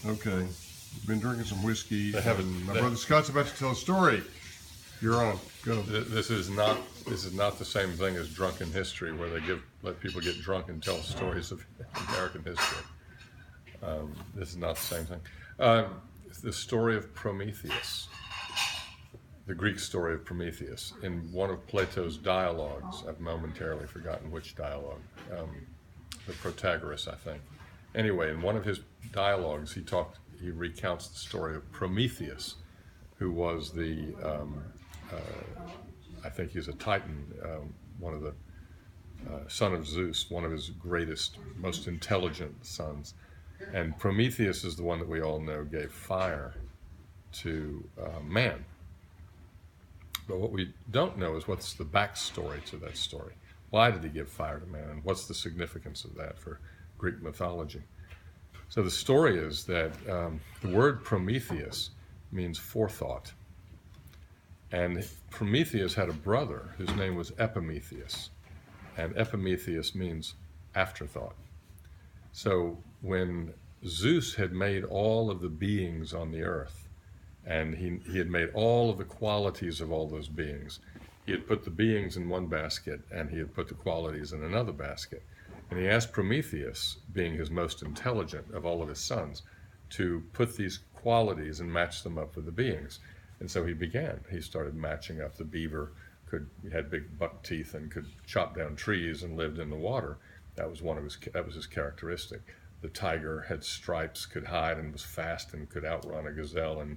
Okay. We've been drinking some whiskey. My brother Scott's about to tell a story. You're on. Go. This is not the same thing as drunken history, where they let people get drunk and tell stories of American history. This is not the same thing. It's the story of Prometheus, the Greek story of Prometheus. In one of Plato's dialogues, I've momentarily forgotten which dialogue, the Protagoras, I think. Anyway, in one of his dialogues, he recounts the story of Prometheus, who was I think he's a Titan, one of the son of Zeus, one of his greatest, most intelligent sons. And Prometheus is the one that we all know gave fire to man. But what we don't know is what's the backstory to that story. Why did he give fire to man, and what's the significance of that for Greek mythology? So the story is that the word Prometheus means forethought. And Prometheus had a brother whose name was Epimetheus. And Epimetheus means afterthought. So when Zeus had made all of the beings on the earth, and he had made all of the qualities of all those beings, he had put the beings in one basket, and he had put the qualities in another basket. And he asked Prometheus, being his most intelligent of all of his sons, to put these qualities and match them up with the beings. And so he began. He started matching up. The beaver had big buck teeth and could chop down trees and lived in the water. That was his characteristic. The tiger had stripes, could hide, and was fast and could outrun a gazelle, and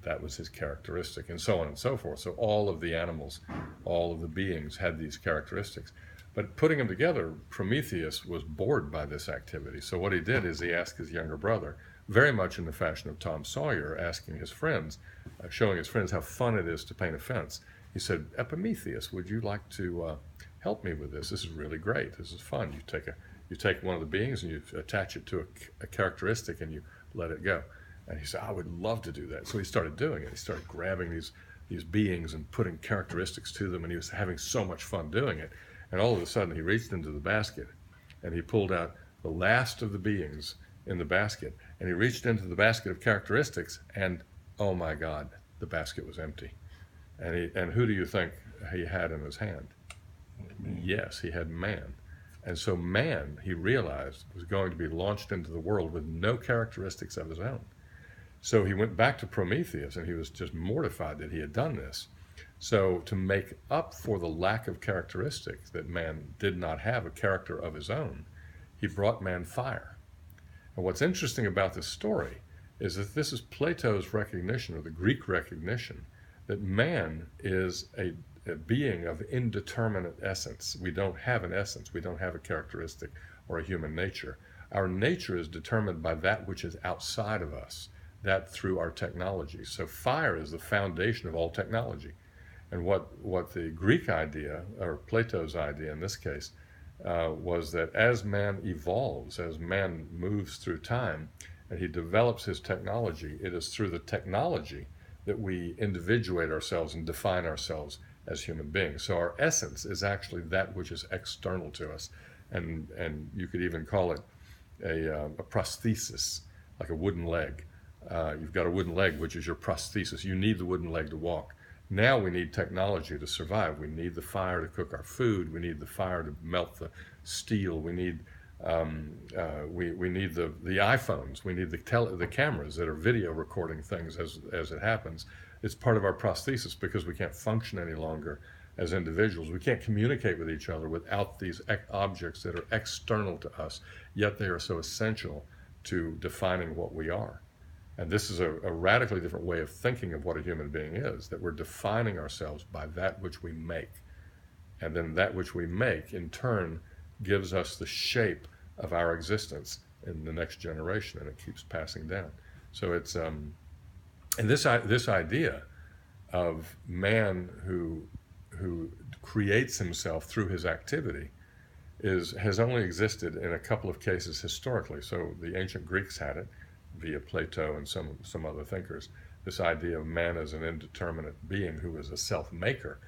that was his characteristic, and so on and so forth. So all of the animals, all of the beings had these characteristics. But putting them together, Prometheus was bored by this activity. So what he did is he asked his younger brother, very much in the fashion of Tom Sawyer, asking his friends, showing his friends how fun it is to paint a fence. He said, Epimetheus, would you like to help me with this? This is really great. This is fun. You take one of the beings and you attach it to a characteristic and you let it go. And he said, I would love to do that. So he started doing it. He started grabbing these beings and putting characteristics to them, and he was having so much fun doing it. And all of a sudden he reached into the basket and he pulled out the last of the beings in the basket, and he reached into the basket of characteristics, and oh my God, the basket was empty. And who do you think he had in his hand? Yes, he had man. And so man, he realized, was going to be launched into the world with no characteristics of his own. So he went back to Prometheus, and he was just mortified that he had done this. So to make up for the lack of characteristics, that man did not have a character of his own, he brought man fire. And what's interesting about this story is that this is Plato's recognition, or the Greek recognition, that man is a being of indeterminate essence. We don't have an essence. We don't have a characteristic or a human nature. Our nature is determined by that which is outside of us, that through our technology. So fire is the foundation of all technology. And what the Greek idea, or Plato's idea in this case, was that as man evolves, as man moves through time, and he develops his technology, it is through the technology that we individuate ourselves and define ourselves as human beings. So our essence is actually that which is external to us. And you could even call it a prosthesis, like a wooden leg. You've got a wooden leg, which is your prosthesis. You need the wooden leg to walk. Now we need technology to survive. We need the fire to cook our food. We need the fire to melt the steel. We need we need the iPhones. We need the cameras that are video recording things as it happens. It's part of our prosthesis because we can't function any longer as individuals. We can't communicate with each other without these objects that are external to us, yet they are so essential to defining what we are. And this is a radically different way of thinking of what a human being is, that we're defining ourselves by that which we make. And then that which we make, in turn, gives us the shape of our existence in the next generation, and it keeps passing down. So it's, and this idea of man who creates himself through his activity has only existed in a couple of cases historically. So the ancient Greeks had it, via Plato and some other thinkers, this idea of man as an indeterminate being who is a self-maker.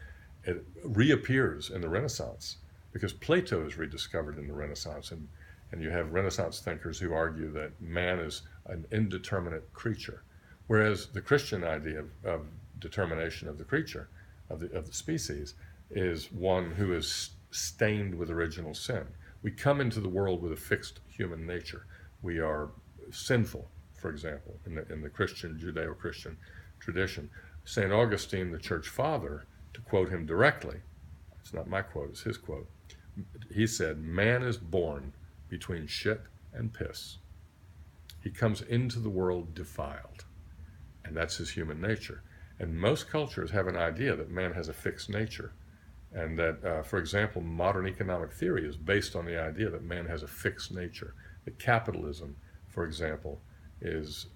It reappears in the Renaissance because Plato is rediscovered in the Renaissance, And you have Renaissance thinkers who argue that man is an indeterminate creature, whereas the Christian idea of determination of the creature, of the species, is one who is stained with original sin. We come into the world with a fixed human nature. We are sinful, for example, in the Christian, Judeo-Christian tradition. St. Augustine, the church father, to quote him directly, it's not my quote, it's his quote, he said, "Man is born between shit and piss. He comes into the world defiled." And that's his human nature. And most cultures have an idea that man has a fixed nature. And that, for example, modern economic theory is based on the idea that man has a fixed nature. That capitalism, for example, is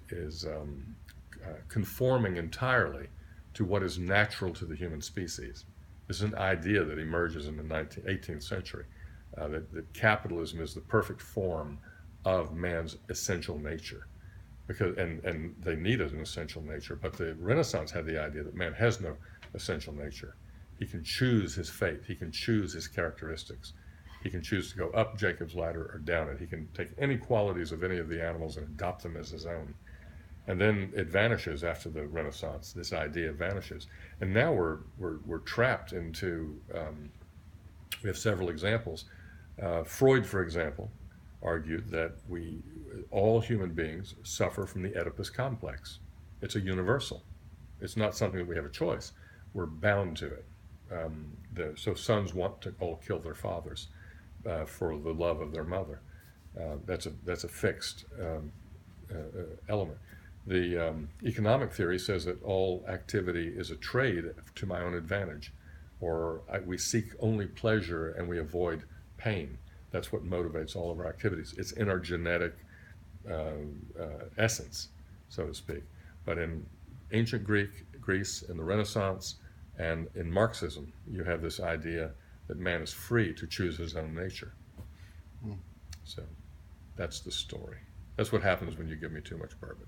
conforming entirely to what is natural to the human species. This is an idea that emerges in the 18th century, that capitalism is the perfect form of man's essential nature. Because, and they need an essential nature, but the Renaissance had the idea that man has no essential nature. He can choose his fate. He can choose his characteristics. He can choose to go up Jacob's ladder or down it. He can take any qualities of any of the animals and adopt them as his own. And then it vanishes after the Renaissance. This idea vanishes, and now we're trapped into. We have several examples. Freud, for example, argued that all human beings suffer from the Oedipus complex. It's a universal. It's not something that we have a choice. We're bound to it. So sons want to all kill their fathers for the love of their mother. That's a fixed element. The economic theory says that all activity is a trade to my own advantage, or we seek only pleasure and we avoid pain. That's what motivates all of our activities. It's in our genetic essence, so to speak. But in ancient Greece, in the Renaissance, and in Marxism, you have this idea that man is free to choose his own nature. So that's the story. That's what happens when you give me too much bourbon.